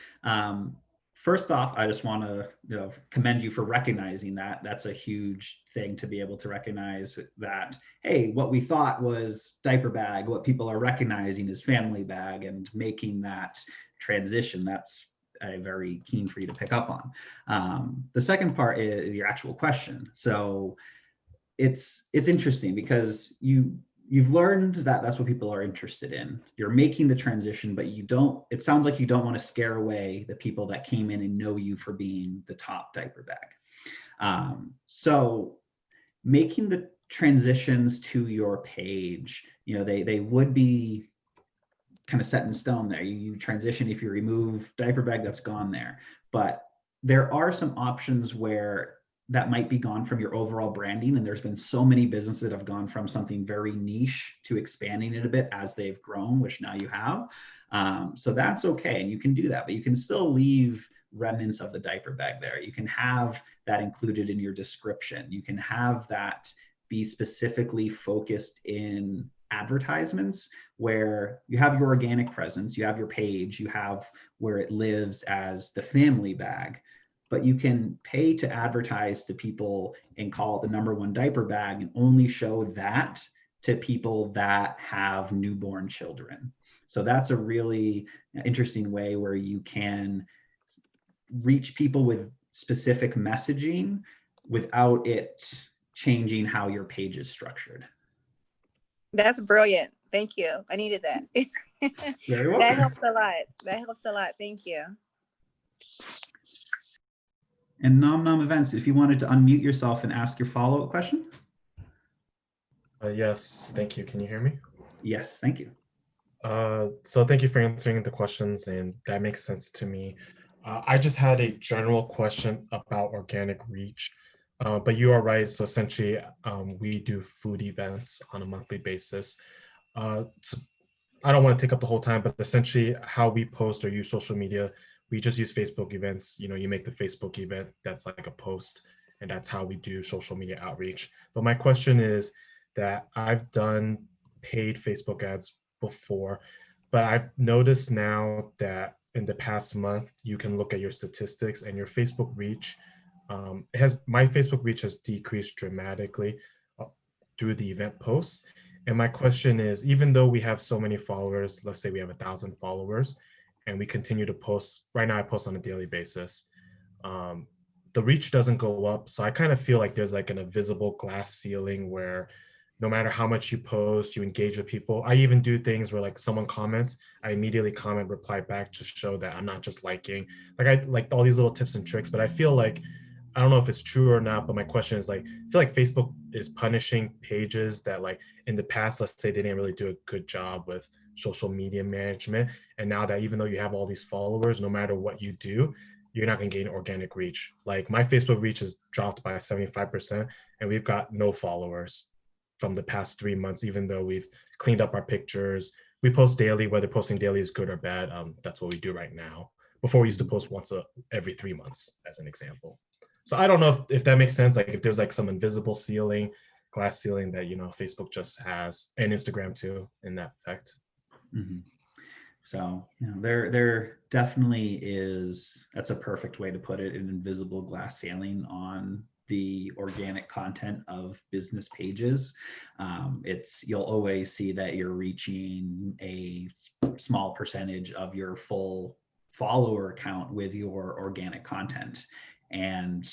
first off, I just want to commend you for recognizing that. That's a huge thing to be able to recognize that, hey, what we thought was diaper bag, what people are recognizing is family bag, and making that transition. That's very keen for you to pick up on. The second part is your actual question. So it's interesting because you've learned that that's what people are interested in. You're making the transition, but it sounds like you don't want to scare away the people that came in and know you for being the top diaper bag. So making the transitions to your page, they would be kind of set in stone there. You transition, if you remove diaper bag, that's gone there. But there are some options where that might be gone from your overall branding. And there's been so many businesses that have gone from something very niche to expanding it a bit as they've grown, which now you have. So that's okay. And you can do that, but you can still leave remnants of the diaper bag there. You can have that included in your description. You can have that be specifically focused in advertisements where you have your organic presence, you have your page, you have where it lives as the family bag, but you can pay to advertise to people and call it the #1 diaper bag and only show that to people that have newborn children. So that's a really interesting way where you can reach people with specific messaging without it changing how your page is structured. That's brilliant. Thank you. I needed that. Very welcome. That helps a lot. That helps a lot. Thank you. And Nom Events, if you wanted to unmute yourself and ask your follow-up question. Yes, thank you. Can you hear me? Yes, thank you. So thank you for answering the questions, and that makes sense to me. I just had a general question about organic reach, but you are right. So essentially, we do food events on a monthly basis. So I don't want to take up the whole time, but essentially how we post or use social media, we just use Facebook events. You make the Facebook event, that's like a post, and that's how we do social media outreach. But my question is that I've done paid Facebook ads before, but I've noticed now that in the past month, you can look at your statistics and your Facebook reach. My Facebook reach has decreased dramatically through the event posts. And my question is, even though we have so many followers, let's say we have 1,000 followers, and we continue to post, right now I post on a daily basis, the reach doesn't go up. So I kind of feel like there's like an invisible glass ceiling where no matter how much you post, you engage with people. I even do things where like someone comments, I immediately comment, reply back to show that I'm not just liking. Like I like all these little tips and tricks, but I feel like I don't know if it's true or not, but my question is like, I feel like Facebook is punishing pages that like in the past, let's say they didn't really do a good job with social media management. And now that even though you have all these followers, no matter what you do, you're not going to gain organic reach. Like my Facebook reach has dropped by 75%, and we've got no followers from the past 3 months, even though we've cleaned up our pictures. We post daily, whether posting daily is good or bad. That's what we do right now. Before we used to post every 3 months, as an example. So I don't know if that makes sense. Like if there's like some invisible ceiling, glass ceiling that Facebook just has, and Instagram too, in that effect. Mm-hmm. So there definitely is. That's a perfect way to put it. An invisible glass ceiling on the organic content of business pages. You'll always see that you're reaching a small percentage of your full follower count with your organic content, and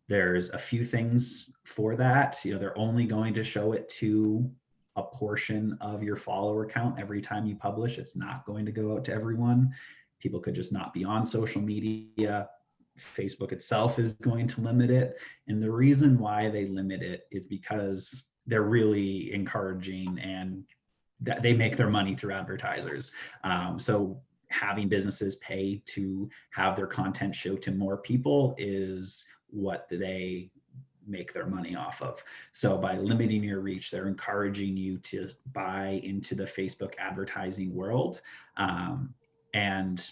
there's a few things for that. They're only going to show it to a portion of your follower count every time you publish. It's not going to go out to everyone. People could just not be on social media. Facebook itself is going to limit it. And the reason why they limit it is because they're really encouraging, and that they make their money through advertisers. So having businesses pay to have their content show to more people is what they make their money off of. So by limiting your reach, they're encouraging you to buy into the Facebook advertising world. And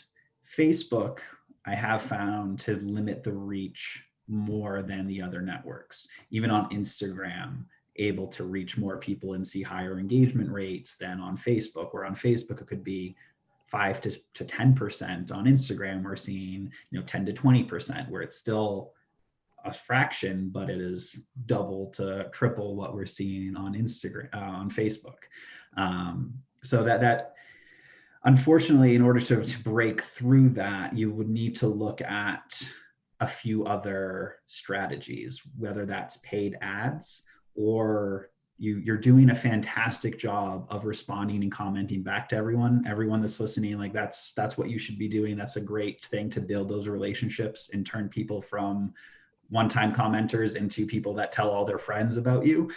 Facebook, I have found to limit the reach more than the other networks. Even on Instagram, able to reach more people and see higher engagement rates than on Facebook, where on Facebook it could be 5 to 10%. On Instagram, we're seeing 10 to 20%, where it's still a fraction, but it is double to triple what we're seeing on Instagram, on Facebook. So that unfortunately, in order to break through that, you would need to look at a few other strategies, whether that's paid ads, or you're doing a fantastic job of responding and commenting back to everyone that's listening. Like that's what you should be doing. That's a great thing to build those relationships and turn people from one-time commenters into people that tell all their friends about you.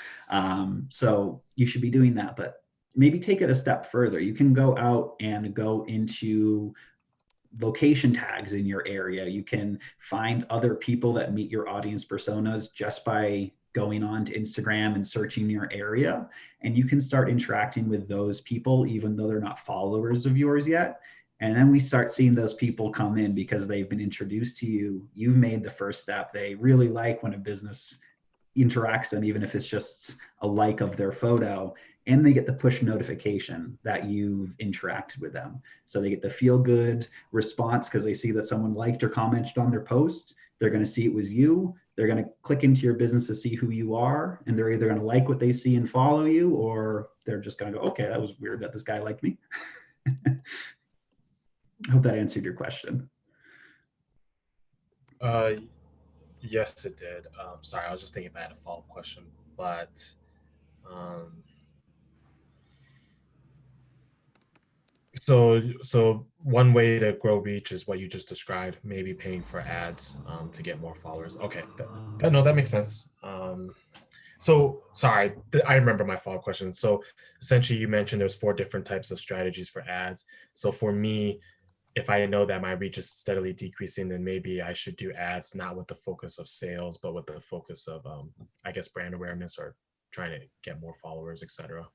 So you should be doing that, but maybe take it a step further. You can go out and go into location tags in your area. You can find other people that meet your audience personas just by going on to Instagram and searching your area. And you can start interacting with those people, even though they're not followers of yours yet. And then we start seeing those people come in because they've been introduced to you. You've made the first step. They really like when a business interacts them, even if it's just a like of their photo, and they get the push notification that you've interacted with them. So they get the feel good response because they see that someone liked or commented on their post. They're going to see it was you. They're going to click into your business to see who you are. And they're either going to like what they see and follow you, or they're just going to go, okay, that was weird that this guy liked me. I hope that answered your question. Yes, it did. Sorry, I was just thinking if I had a follow-up question, but so one way to grow reach is what you just described, maybe paying for ads to get more followers. Okay, that makes sense. So sorry, I remember my follow-up question. So essentially, you mentioned there's 4 different types of strategies for ads. So for me, if I know that my reach is steadily decreasing, then maybe I should do ads not with the focus of sales, but with the focus of, I guess, brand awareness or trying to get more followers, etc.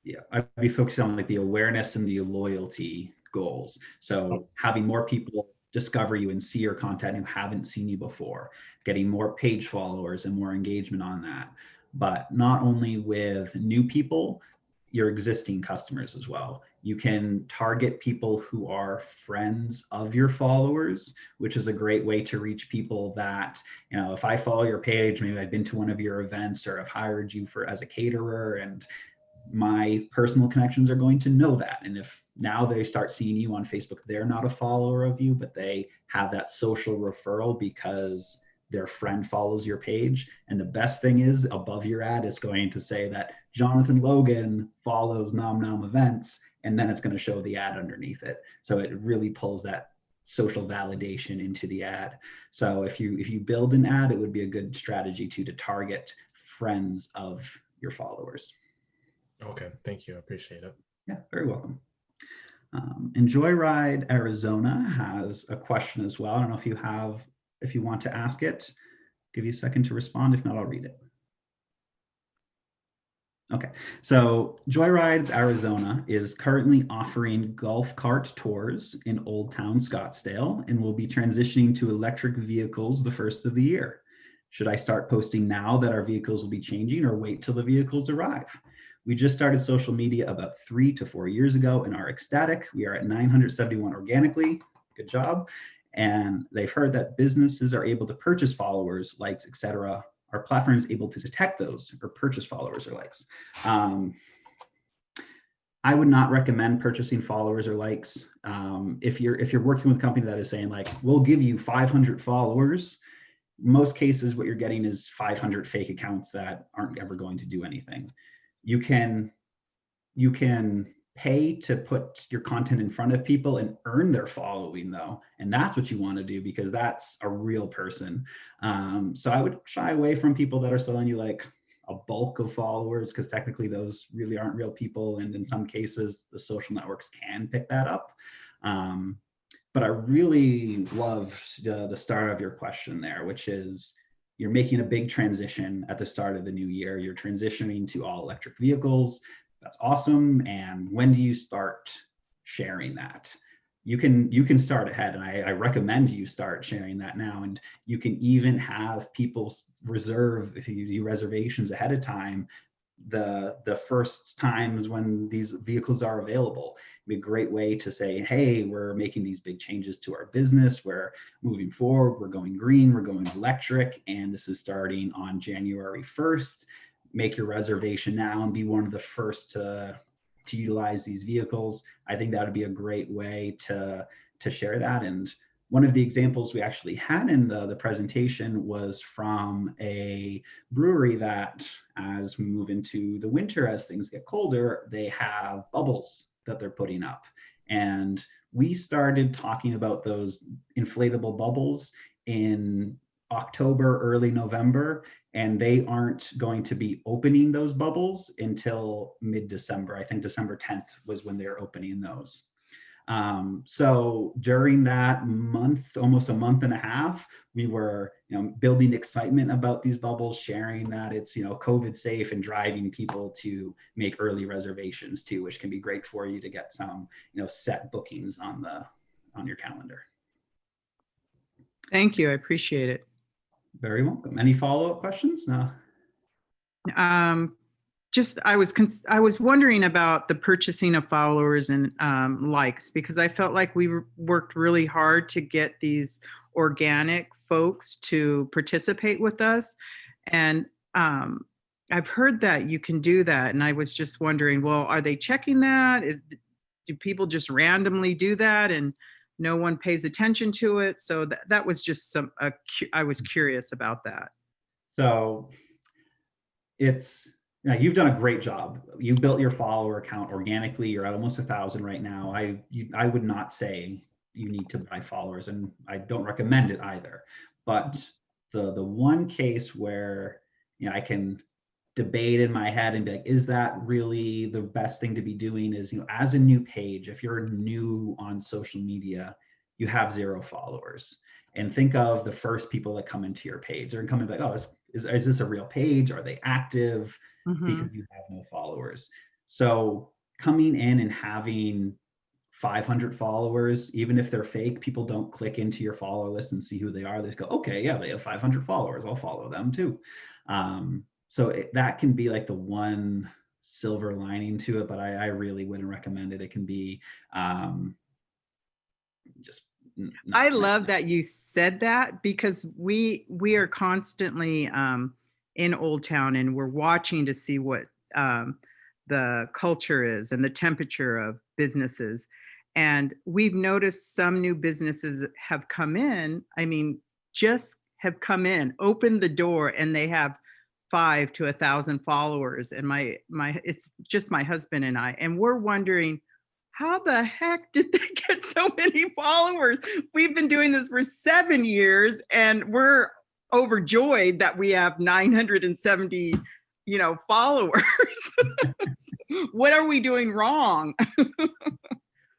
Yeah, I'd be focused on like the awareness and the loyalty goals. So having more people discover you and see your content who haven't seen you before, getting more page followers and more engagement on that. But not only with new people, your existing customers as well. You can target people who are friends of your followers, which is a great way to reach people that, if I follow your page, maybe I've been to one of your events or I've hired you as a caterer, and my personal connections are going to know that. And if now they start seeing you on Facebook, they're not a follower of you, but they have that social referral because their friend follows your page. And the best thing is above your ad, it's going to say that Jonathan Logan follows Nom Nom Events, and then it's going to show the ad underneath it. So it really pulls that social validation into the ad. So if you build an ad, it would be a good strategy to target friends of your followers. Okay, thank you. I appreciate it. Yeah, very welcome. Enjoy Ride Arizona has a question as well. I don't know if you want to ask it. Give you a second to respond. If not, I'll read it. Okay, so Joyrides Arizona is currently offering golf cart tours in Old Town Scottsdale and will be transitioning to electric vehicles the first of the year. Should I start posting now that our vehicles will be changing, or wait till the vehicles arrive? We just started social media about 3 to 4 years ago and are ecstatic. We are at 971 organically. Good job. And they've heard that businesses are able to purchase followers, likes, etc. Our platform is able to detect those or purchase followers or likes. I would not recommend purchasing followers or likes. If you're working with a company that is saying like, we'll give you 500 followers, most cases what you're getting is 500 fake accounts that aren't ever going to do anything. You can pay to put your content in front of people and earn their following though. And that's what you want to do, because that's a real person. So I would shy away from people that are selling you like a bulk of followers, because technically those really aren't real people. And in some cases, the social networks can pick that up. But I really love the start of your question there, which is you're making a big transition at the start of the new year. You're transitioning to all electric vehicles. That's awesome. And when do you start sharing that? You can start ahead, and I recommend you start sharing that now. And you can even have people reserve, if you do reservations ahead of time, the first times when these vehicles are available. It'd be a great way to say, hey, we're making these big changes to our business. We're moving forward. We're going green. We're going electric. And this is starting on January 1st. Make your reservation now and be one of the first to utilize these vehicles. I think that would be a great way to share that. And one of the examples we actually had in the presentation was from a brewery that, as we move into the winter, as things get colder, they have bubbles that they're putting up. And we started talking about those inflatable bubbles in October, early November, and they aren't going to be opening those bubbles until mid-December. I think December 10th was when they're opening those. So during that month, almost a month and a half, we were, building excitement about these bubbles, sharing that it's, COVID safe, and driving people to make early reservations too, which can be great for you to get some, set bookings on your calendar. Thank you. I appreciate it. Very welcome. Any follow-up questions? No. Just I was wondering about the purchasing of followers and likes, because I felt like we worked really hard to get these organic folks to participate with us, and I've heard that you can do that, and I was just wondering, well, are they checking that? Do people just randomly do that and no one pays attention to it? So that was just I was curious about that. So you've done a great job. You built your follower account organically. You're at almost 1,000 right now. I would not say you need to buy followers, and I don't recommend it either. But the one case where I can debate in my head and be like, is that really the best thing to be doing? Is, as a new page, if you're new on social media, you have 0 followers, and think of the first people that come into your page. They're coming like, oh, is this a real page? Are they active? Mm-hmm. Because you have no followers. So coming in and having 500 followers, even if they're fake, people don't click into your follower list and see who they are. They go, okay, yeah, they have 500 followers. I'll follow them too. So that can be like the one silver lining to it, but I really wouldn't recommend it. It can be just. I love that you said that, because we are constantly in Old Town, and we're watching to see what the culture is and the temperature of businesses. And we've noticed some new businesses have come in, just have come in, opened the door, and they have 5 to 1,000 followers. And it's just my husband and I, and we're wondering, how the heck did they get so many followers? We've been doing this for 7 years, and we're overjoyed that we have 970, followers. What are we doing wrong?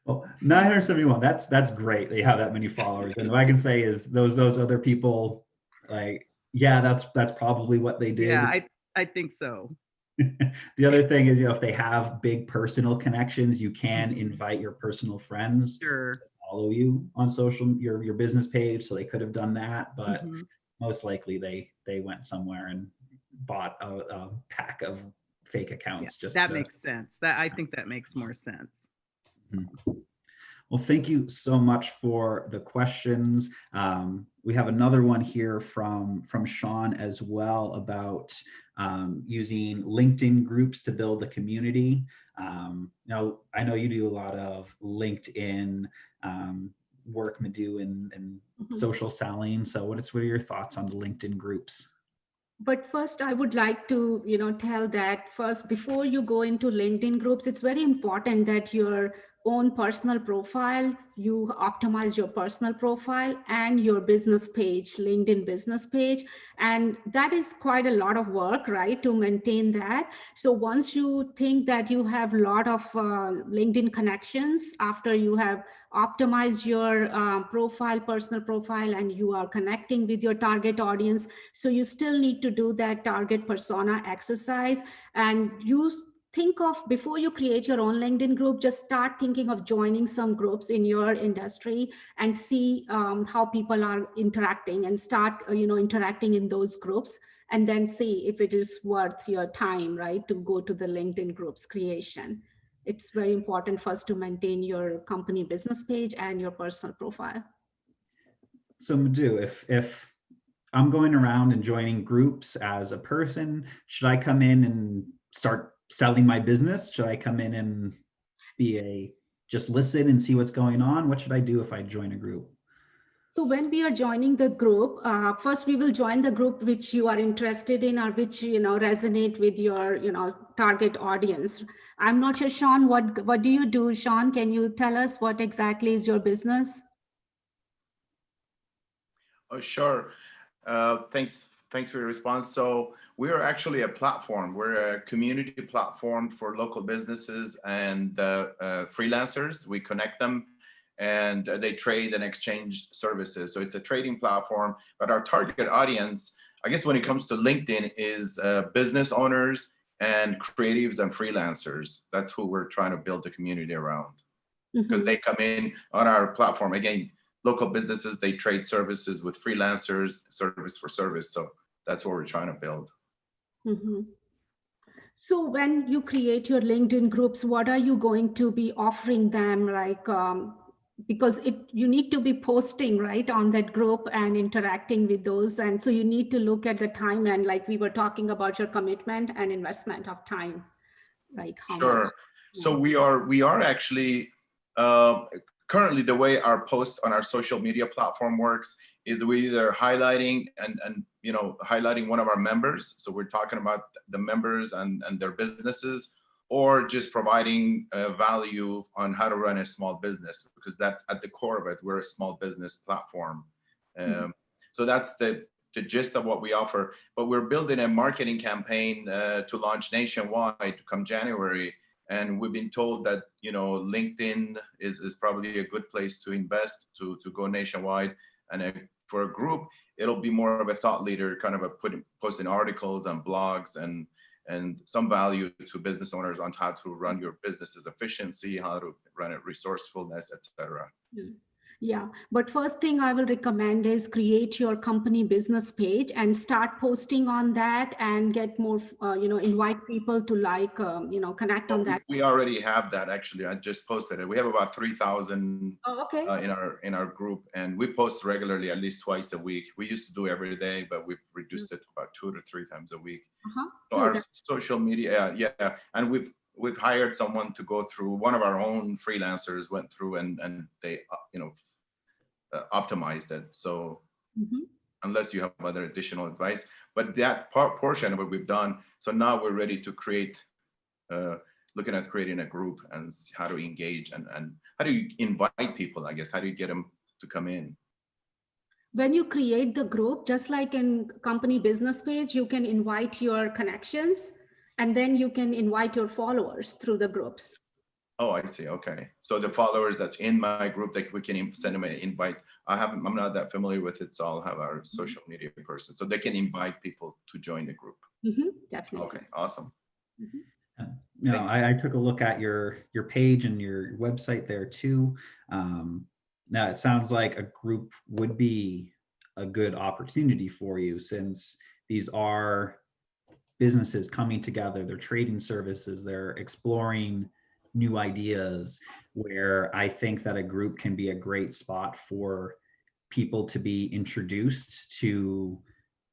Well, 971, that's great. They have that many followers. And what I can say is those other people, like, yeah, that's probably what they did. Yeah, I think so. The other thing is, if they have big personal connections, you can invite your personal friends Sure. to follow you on your business page. So they could have done that, but most likely they went somewhere and bought a pack of fake accounts. Yeah, that makes sense. I think that makes more sense. Well, thank you so much for the questions. We have another one here from Sean as well about using LinkedIn groups to build a community. Now, I know you do a lot of LinkedIn work, Madhu, and social selling. So what are your thoughts on the LinkedIn groups? But first, I would like to, tell that first, before you go into LinkedIn groups, it's very important that your own personal profile, you optimize your personal profile and your business page, LinkedIn business page. And that is quite a lot of work, right, to maintain that. So once you think that you have a lot of LinkedIn connections, after you have optimized your personal profile, and you are connecting with your target audience, so you still need to do that target persona exercise. And you think of, before you create your own LinkedIn group, just start thinking of joining some groups in your industry and see how people are interacting, and start interacting in those groups, and then see if it is worth your time, right, to go to the LinkedIn groups creation. It's very important first to maintain your company business page and your personal profile. So Madhu, if I'm going around and joining groups as a person, should I come in and start selling my business? Should I come in and just listen and see what's going on? What should I do if I join a group? So when we are joining the group, first we will join the group which you are interested in, or which resonate with your target audience. I'm not sure, Sean, what do you do? Sean, can you tell us what exactly is your business? Oh, sure. Thanks for your response. So we are actually a platform. We're a community platform for local businesses and freelancers. We connect them, and they trade and exchange services. So it's a trading platform, but our target audience, I guess when it comes to LinkedIn, is business owners and creatives and freelancers. That's who we're trying to build a community around, because they come in on our platform. Again, local businesses, they trade services with freelancers, service for service. So that's what we're trying to build. So when you create your LinkedIn groups, what are you going to be offering them? Like, because you need to be posting, right, on that group and interacting with those. And so you need to look at the time, and like we were talking about, your commitment and investment of time, like how much. So we are actually, currently the way our post on our social media platform works is we either highlighting and highlighting one of our members. So we're talking about the members and their businesses, or just providing value on how to run a small business, because that's at the core of it. We're a small business platform. So that's the gist of what we offer. But we're building a marketing campaign to launch nationwide come January. And we've been told that LinkedIn is probably a good place to invest, to go nationwide. And for a group, it'll be more of a thought leader, kind of posting articles and blogs and some value to business owners on how to run your business's efficiency, how to run it, resourcefulness, etc. Yeah, but first thing I will recommend is create your company business page and start posting on that, and get more, invite people to connect on that. We already have that, actually. I just posted it. We have about 3,000 in our group, and we post regularly, at least twice a week. We used to do every day, but we've reduced it to about 2 to 3 times a week. So our social media, and we've hired someone to go through. One of our own freelancers went through and they optimized it. So unless you have other additional advice. But that portion of what we've done, so now we're ready to create, looking at creating a group and how to engage and how do you invite people, I guess, how do you get them to come in? When you create the group, just like in company business page, you can invite your connections and then you can invite your followers through the groups. Oh, I see. Okay. So the followers that's in my group, like we can send them an invite. I'm not that familiar with it, so I'll have our social media person. So they can invite people to join the group. Definitely. Okay, awesome. You know, I took a look at your page and your website there too. Now it sounds like a group would be a good opportunity for you, since these are businesses coming together, they're trading services, they're exploring new ideas, where I think that a group can be a great spot for people to be introduced to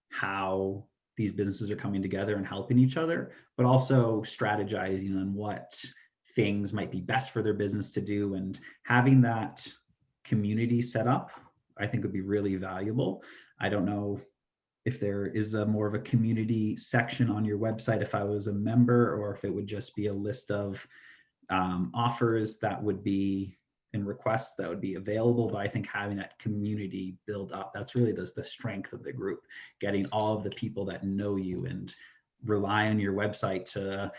how these businesses are coming together and helping each other, but also strategizing on what things might be best for their business to do. And having that community set up, I think would be really valuable. I don't know if there is a more of a community section on your website if I was a member, or if it would just be a list of offers that would be and requests that would be available. But I think having that community build up, that's really the strength of the group, getting all of the people that know you and rely on your website to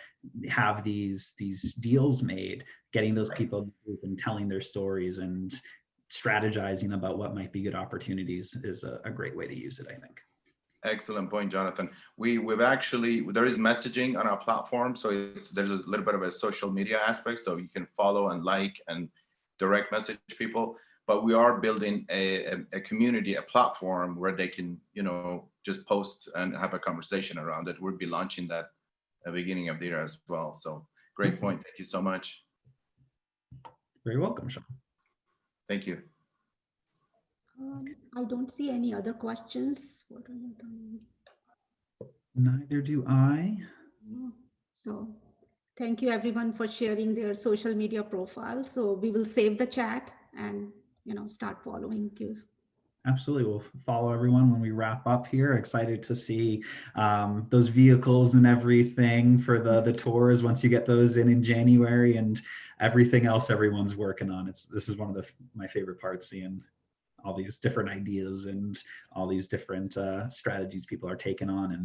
have these deals made, getting those people and telling their stories and strategizing about what might be good opportunities is a great way to use it, I think. Excellent point, Jonathan. We've actually, there is messaging on our platform. So there's a little bit of a social media aspect. So you can follow and like and direct message people, but we are building a community, a platform where they can, just post and have a conversation around it. We'll be launching that at the beginning of the year as well. So great point. Thank you so much. Very welcome, Sean. Thank you. I don't see any other questions. Neither do I. So thank you everyone for sharing their social media profile. So we will save the chat and start following you. Absolutely. We'll follow everyone when we wrap up here. Excited to see those vehicles and everything for the tours once you get those in January, and everything else everyone's working on. This is one of my favorite parts, seeing all these different ideas and all these different strategies people are taking on. And